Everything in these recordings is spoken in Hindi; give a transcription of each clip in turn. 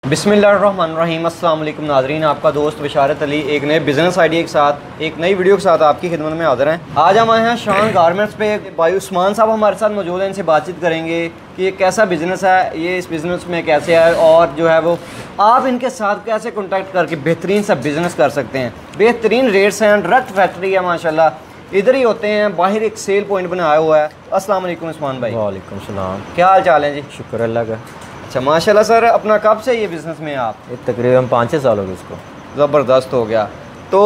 बिस्मिल्लाहिर्रहमानिर्रहीम। अस्सलाम वालेकुम नाज़रीन, आपका दोस्त बिशारत अली एक नए बिज़नेस आइडिया के साथ एक नई वीडियो के साथ आपकी खिदमत में हाज़िर हैं। आज हम आए हैं शान गारमेंट्स पे। भाई उस्मान साहब हमारे साथ मौजूद हैं, इनसे बातचीत करेंगे कि ये कैसा बिज़नेस है, ये इस बिज़नेस में कैसे है और जो है वो आप इनके साथ कैसे कॉन्टैक्ट करके बेहतरीन सा बिज़नेस कर सकते हैं। बेहतरीन रेट्स हैं, डायरेक्ट फैक्ट्री है माशाल्लाह, इधर ही होते हैं, बाहर एक सेल पॉइंट बनाया हुआ है। अस्सलाम वालेकुम उस्मान भाई। वालेकुम सलाम। क्या हाल चाल है जी? शुक्र अल्लाह का। अच्छा माशाल्लाह सर, अपना कब से ये बिज़नेस में आप? ये तकरीबन 5-6 साल हो गए इसको। ज़बरदस्त हो गया। तो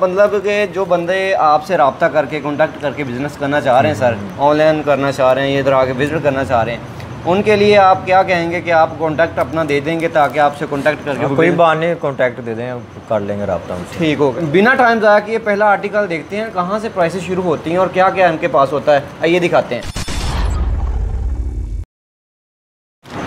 मतलब कि जो बंदे आपसे रब्ता करके कॉन्टैक्ट करके बिज़नेस करना चाह रहे हैं सर, ऑनलाइन करना चाह रहे हैं, ये इधर आके विज़िट करना चाह रहे हैं, उनके लिए आप क्या कहेंगे कि आप कॉन्टैक्ट अपना दे देंगे ताकि आपसे कॉन्टैक्ट करके कोई बहाने कॉन्टैक्ट दे दें, कर लेंगे रब्ता उनसे। ठीक हो गया। बिना टाइम ज़ाया किए पहला आर्टिकल देखते हैं, कहाँ से प्राइसेस शुरू होती हैं और क्या क्या इनके पास होता है, आइए दिखाते हैं।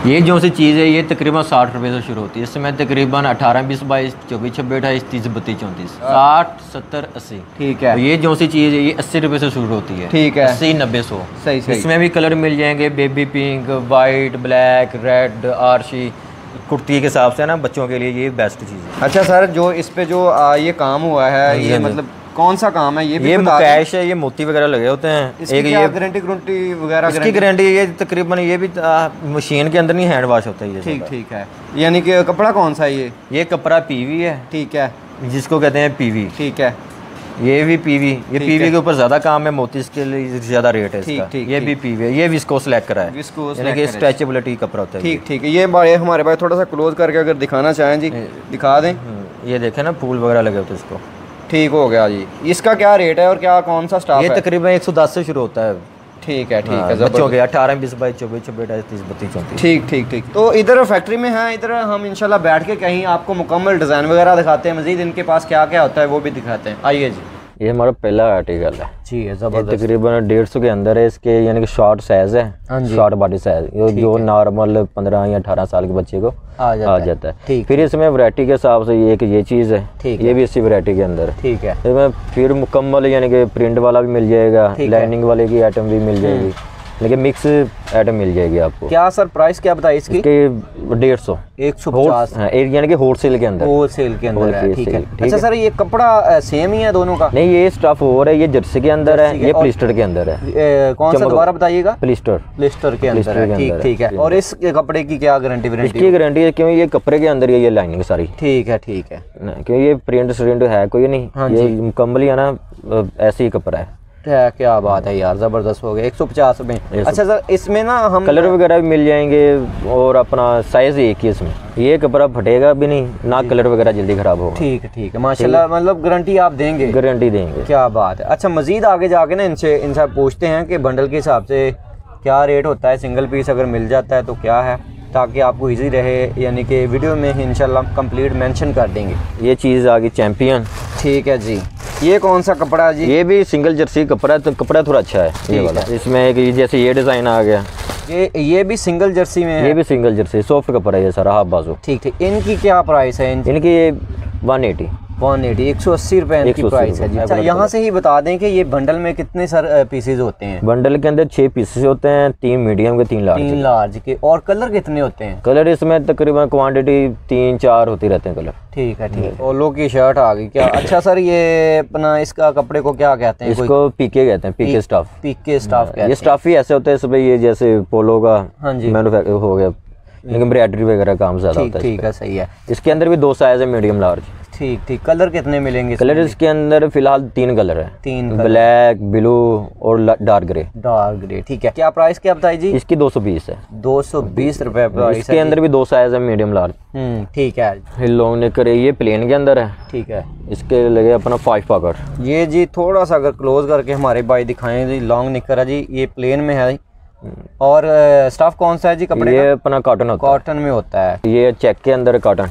ये जो सी चीज़ है ये तकरीबन 60 रुपये से शुरू होती है। इसमें तकरीबन 18, 20, 22, 24, 26, 28, 30, 32, 34, 60, 70, 80। ठीक है। तो ये जो सी चीज़ है ये 80 रुपये से शुरू होती है। ठीक है। 80, 90, 100। सही सही। इसमें भी कलर मिल जाएंगे, baby pink, white, black, red, आरशी। कुर्ती के हिसाब से ना बच्चों के लिए ये बेस्ट चीज़ है। अच्छा सर, जो इस पे जो ये काम हुआ है, ये मतलब कौन सा काम है? ये कैश है, ये मोती वगैरह लगे होते हैं। एक ये गारंटी वगैरह? इसकी गारंटी ये तकरीबन ये भी मशीन के अंदर नहीं हैंड वॉश होता है ये। ठीक ठीक है। यानी कि कपड़ा कौन सा है ये कपड़ा पीवी है। ठीक है। जिसको कहते हैं पीवी। ठीक है। ये भी पीवी, ये पीवी के ऊपर ज़्यादा काम है, मोती इसके लिए ज़्यादा रेट है इसका। ये भी पीवी है, ये विस्कोस लैक्रा है, यानी कि स्ट्रेचेबिलिटी कपड़ा होता है। ठीक ठीक है। ये बारे हमारे पास थोड़ा सा क्लोज करके अगर दिखाना चाहें जी, दिखा दें। ये देखें ना, फूल वगैरह लगे होते हैं इसको। ठीक हो गया जी। इसका क्या रेट है और क्या कौन सा स्टाफ है? ये तकरीबन 110 से शुरू होता है। ठीक है। ठीक है। बच्चों के 18, 20, 22, 24, 26, 30, 32, 34। ठीक ठीक ठीक। तो इधर फैक्ट्री में है, इधर हम इंशाल्लाह बैठ के कहीं आपको मुकम्मल डिज़ाइन वगैरह दिखाते हैं, मज़ीद इनके पास क्या क्या होता है वो भी दिखाते हैं। आइए जी। ये हमारा पहला आर्टिकल है जी, है ज़बरदस्त। तकरीबन 150 के अंदर है इसके, यानी कि शॉर्ट साइज़ है, शॉर्ट बॉडी साइज़, जो नॉर्मल 15 या 18 साल के बच्चे को आ जाता है। फिर इसमें वैरायटी के हिसाब से ये चीज़ है, ये भी इसी वैरायटी के अंदर है। ठीक है। इसमें फिर मुकम्मल यानी कि प्रिंट वाला भी मिल जाएगा, लाइनिंग वाले की आइटम भी मिल जाएगी, लेकिन मिक्स आइटम मिल जाएगी आपको। क्या सर प्राइस क्या बताइए इसकी? 150, 150 यानी कि होलसेल के अंदर। होलसेल के अंदर है। ठीक है। अच्छा सर, ये कपड़ा सेम ही है दोनों का? नहीं, ये स्टफ और है, ये जर्सी के अंदर है, ये प्लिस्टर के अंदर है। कौन सा दोबारा बताइएगा? प्लिस्टर के अंदर है। ठीक ठीक है। और इस कपड़े की क्या गारंटी वारंटी? इसकी गारंटी है, क्योंकि ये कपड़े के अंदर ये लाइनिंग सारी। ठीक है। ठीक है। क्योंकि ये प्रिंट है कोई नहीं, ये मुकम्मल ही है ना, ऐसे ही कपड़ा है। क्या बात है यार, ज़बरदस्त हो गया। 150 में। अच्छा सर, इसमें ना हम कलर वगैरह भी मिल जाएंगे और अपना साइज़ एक ही इसमें, ये कपड़ा फटेगा भी नहीं ना, कलर वगैरह जल्दी ख़राब होगा। ठीक है। ठीक है माशाल्लाह, मतलब गारंटी आप देंगे? गारंटी देंगे। क्या बात है। अच्छा, मज़ीद आगे जाके ना इनसे पूछते हैं कि बंडल के हिसाब से क्या रेट होता है, सिंगल पीस अगर मिल जाता है तो क्या है, ताकि आपको इजी रहे, यानी कि वीडियो में इंशाल्लाह कंप्लीट मेंशन कर देंगे। ये चीज़ आ गई चैम्पियन। ठीक है जी। ये कौन सा कपड़ा है जी? ये भी सिंगल जर्सी कपड़ा है, तो कपड़ा थोड़ा अच्छा है ये वाला। इसमें एक जैसे ये डिज़ाइन आ गया, ये भी सिंगल जर्सी में है? ये भी सिंगल जर्सी, सॉफ्ट कपड़ा है ये सारा, हाफ बाजू। ठीक ठीक। इनकी क्या प्राइस है? इनकी 180, 180 रुपये इनकी प्राइस है जी। अच्छा, यहाँ से ही बता दें कि ये बंडल में कितने सर पीसेज होते हैं? बंडल के अंदर 6 पीसेस होते हैं, 3 मीडियम के, 3 लार्ज के। और कलर कितने होते हैं? कलर इसमें तकरीबन क्वांटिटी 3-4 होती रहते हैं कलर। ठीक है। ठीक है। पोलो की शर्ट आ गई क्या? अच्छा सर, ये अपना इसका कपड़े को क्या कहते हैं? इसको पीके कहते हैं, पीके स्टाफ। पीके स्टाफ कहते हैं। ये स्टाफ ही ऐसे होते हैं सुबह, ये जैसे पोलो का मैन्युफैक्चर हो गया, लेकिन एम्ब्रॉयडरी वगैरह काम ज़्यादा होता है। ठीक है, सही है। इसके अंदर भी 2 साइज है, मीडियम लार्ज। ठीक ठीक। कलर कितने मिलेंगे? कलर इसके अंदर फिलहाल 3 कलर है, 3, ब्लैक, ब्लू और डार्क ग्रे। Dark grey. ठीक है। क्या प्राइस क्या बताई जी? इसकी 220 है। 220 रुपये प्राइस। इसके अंदर भी 2 साइज है, मीडियम लार्ज। ठीक है। लॉन्ग नेकर है, ये प्लेन के अंदर है। ठीक है। इसके लगे अपना 5 पॉकेट। ये जी थोड़ा सा अगर क्लोज करके हमारे भाई दिखाएं जी, लॉन्ग निकर है जी, ये प्लेन में है। और स्टाफ कौन सा है जी कपड़े? ये अपना कॉटन होता है। कॉटन में होता है। ये चेक के अंदर कॉटन।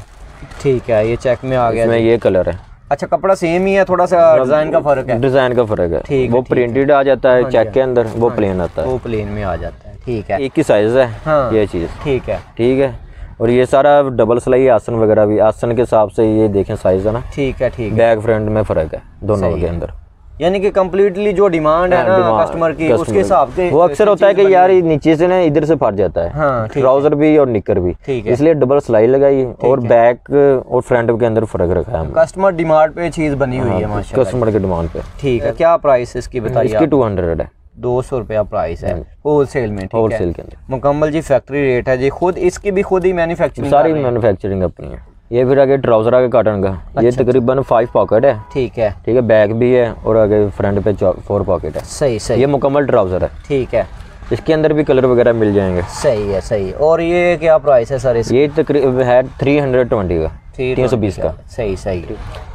ठीक है, ये चेक में आ गया। इसमें ये कलर है। अच्छा, कपड़ा सेम ही है, थोड़ा सा डिजाइन का फर्क है? डिजाइन का फर्क है। ठीक, वो प्रिंटेड आ जाता है चेक के अंदर, वो प्लेन आता है, वो प्लेन में आ जाता है। ठीक है। एक ही साइज है ये चीज। ठीक है। ठीक है। और ये सारा डबल सिलाई आसन वगैरह भी, आसन के हिसाब से ये देखें साइज है ना। ठीक है। ठीक है। बैक फ्रंट में फ़र्क है दोनों के अंदर। यानी कि कम्प्लीटली जो डिमांड है ना कस्टमर की उसके हिसाब से। वो अक्सर होता है कि यार नीचे से ना इधर से फट जाता है, ट्राउजर भी और निकर भी, इसलिए डबल सिलाई लगाई और बैक और फ्रंट के अंदर फर्क रखा है। कस्टमर डिमांड पे चीज बनी हुई है माशाल्लाह, कस्टमर के डिमांड पे। ठीक है, क्या प्राइस इसकी बताइए? इसकी 200 है, 200 रुपया प्राइस है होलसेल में। होलसेल के अंदर मुकम्मल जी फैक्ट्री रेट है जी, खुद इसकी भी खुद ही मैन्युफैक्चरिंग, सारी मैन्युफैक्चरिंग अपनी है। ये फिर आगे ट्राउजर आगे कॉटन का, ये तकरीबन 5 पॉकेट है। ठीक है, ठीक है, बैक भी है और आगे फ्रंट पे 4 पॉकेट है। सही सही, ये मुकम्मल ट्राउजर है। ठीक है, इसके अंदर भी कलर वगैरह मिल जाएंगे। सही है सही। और ये क्या प्राइस है सर इसका? ये तकरीबन है 320 का, 320 का। सही सही।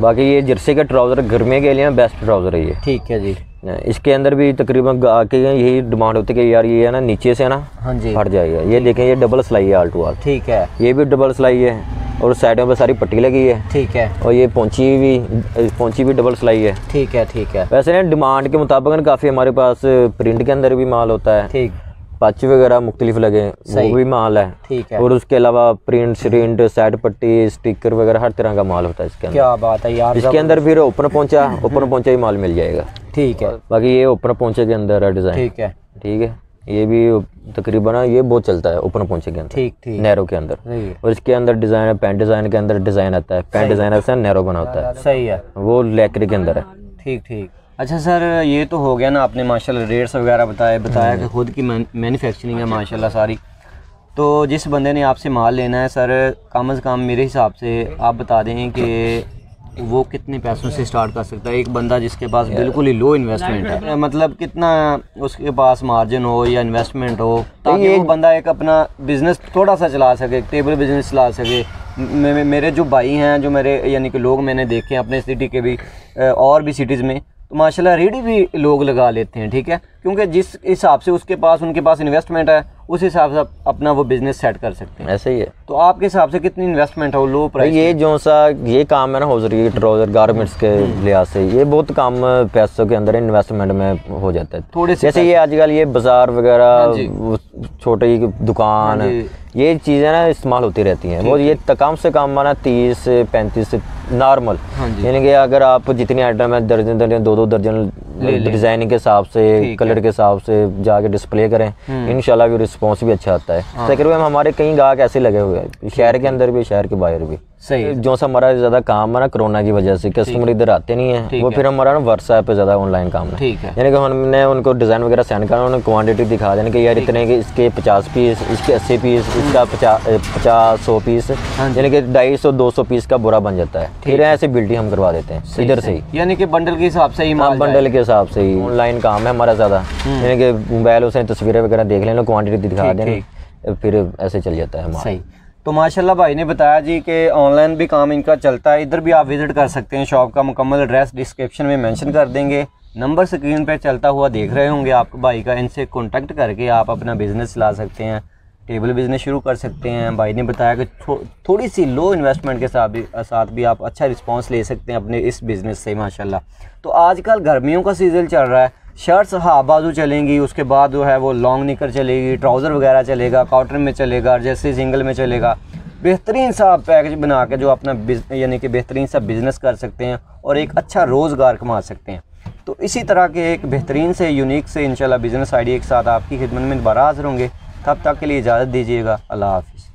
बाकी ये जर्सी का ट्राउजर गर्मी के लिए बेस्ट ट्राउजर है ये। ठीक है जी। इसके अंदर भी तकरीबन आके यही डिमांड होती है कि यार ये है ना नीचे से ना फट जाएगा। ये देखें, ये डबल सिलाई है आल टू आल। ठीक है, ये भी डबल सिलाई है और साइडों पे सारी पट्टी लगी है। ठीक है, और ये पोंची भी डबल सिलाई है। ठीक है ठीक है। वैसे ना डिमांड के मुताबिक काफ़ी हमारे पास प्रिंट के अंदर भी माल होता है। ठीक, पच वगैरह मुख्तलिफ लगे वो भी माल है। ठीक है। और उसके अलावा प्रिंट श्रिंट साइड पट्टी स्टिकर वगैरह हर तरह का माल होता है इसके अंदर। क्या बात है यार। इसके अंदर फिर ओपन पोंचा ही माल मिल जाएगा। ठीक है, बाकी ये ओपन पोंचे के अंदर है डिज़ाइन। ठीक है ठीक है, ये भी तकरीबन ये बहुत चलता है ओपन पोंचे के अंदर। ठीक ठीक, नैरो के अंदर। और इसके अंदर डिज़ाइन है, पैंट डिज़ाइन के अंदर डिज़ाइन आता है, पैंट डिज़ाइन से नैरो बना होता है। सही है, वो लैक्री के अंदर है। ठीक ठीक। अच्छा सर, ये तो हो गया ना, आपने माशाल्लाह रेट्स वगैरह बताया कि खुद की मैन्युफैक्चरिंग है माशाल्लाह सारी। तो जिस बंदे ने आपसे माल लेना है सर, कम से कम मेरे हिसाब से आप बता दें कि वो कितने पैसों से स्टार्ट कर सकता है? एक बंदा जिसके पास बिल्कुल ही लो इन्वेस्टमेंट है, मतलब कितना उसके पास मार्जिन हो या इन्वेस्टमेंट हो, ताकि वो बंदा एक अपना बिजनेस थोड़ा सा चला सके, टेबल बिजनेस चला सके। मेरे जो भाई हैं, जो मेरे यानी कि लोग मैंने देखे हैं अपने सिटी के भी और भी सिटीज़ में, तो माशाल्लाह रेडी भी लोग लगा लेते हैं। ठीक है, क्योंकि जिस हिसाब से उनके पास इन्वेस्टमेंट है उस हिसाब से अपना वो बिजनेस सेट कर सकते हैं। ऐसे ही है। तो आपके हिसाब से कितनी इन्वेस्टमेंट है वो लो प्राइस? ये जो सा ये काम है ना हौजरी ट्राउजर गारमेंट्स के लिहाज से ये बहुत कम पैसों के अंदर इन्वेस्टमेंट में हो जाता है। थोड़े जैसे ये आजकल ये बाजार वगैरह छोटी दुकान ये चीज़ें ना इस्तेमाल होती रहती हैं। वो ये कम से कम माना 30 से 35 नॉर्मल, यानी कि अगर आप जितनी आइटम है दर्जन 2-2 दर्जन डिज़ाइनिंग के हिसाब से कलर के हिसाब से जाके डिस्प्ले करें, इंशाल्लाह भी रिस्पॉन्स भी अच्छा आता है। तकरीबन हमारे कई गाहक ऐसे लगे हुए हैं, शहर के अंदर भी शहर के बाहर भी। सही। जो सा हमारा ज़्यादा काम है ना कोरोना की वजह से कस्टमर इधर आते नहीं है, वो फिर हमारा ना व्हाट्सएप पे ज़्यादा ऑनलाइन काम है। यानी कि हमने उनको डिज़ाइन वगैरह सेंड करना, उन्हें क्वांटिटी दिखा देने कि यार इतने के इसके 50 पीस, इसके 80 पीस, इसका 50-100 पीस, यानी कि 250-200 पीस का बुरा बन जाता है। फिर ऐसे बिल्टी हम करवा देते हैं इधर से ही, यानी कि बंडल के हिसाब से ही। बंडल के हिसाब से ही ऑनलाइन काम है हमारा ज़्यादा, यानी कि मोबाइल से तस्वीरें वगैरह देख लेना, क्वांटिटी दिखा देनी, फिर ऐसे चल जाता है हमारा। सही। तो माशाल्लाह भाई ने बताया जी कि ऑनलाइन भी काम इनका चलता है, इधर भी आप विज़िट कर सकते हैं। शॉप का मुकम्मल एड्रेस डिस्क्रिप्शन में मेंशन कर देंगे, नंबर स्क्रीन पे चलता हुआ देख रहे होंगे आप भाई का, इनसे कॉन्टैक्ट करके आप अपना बिज़नेस चला सकते हैं, टेबल बिज़नेस शुरू कर सकते हैं। भाई ने बताया कि थोड़ी सी लो इन्वेस्टमेंट के साथ भी आप अच्छा रिस्पांस ले सकते हैं अपने इस बिज़नेस से माशाल्लाह। तो आजकल गर्मियों का सीज़न चल रहा है, शर्ट्स बाजू चलेंगी, उसके बाद जो है वो लॉन्ग निकर चलेगी, ट्राउज़र वगैरह चलेगा, कॉटन में चलेगा, जैसे सिंगल में चलेगा। बेहतरीन सा पैकेज बना के जो अपना यानी कि बेहतरीन सा बिज़नेस कर सकते हैं और एक अच्छा रोज़गार कमा सकते हैं। तो इसी तरह के एक बेहतरीन से यूनिक से इंशाल्लाह बिज़नेस आइडिया के साथ आपकी खिदमत में दोबारा हाज़िर होंगे। तब तक के लिए इजाज़त दीजिएगा। अल्लाह हाफ़िज़।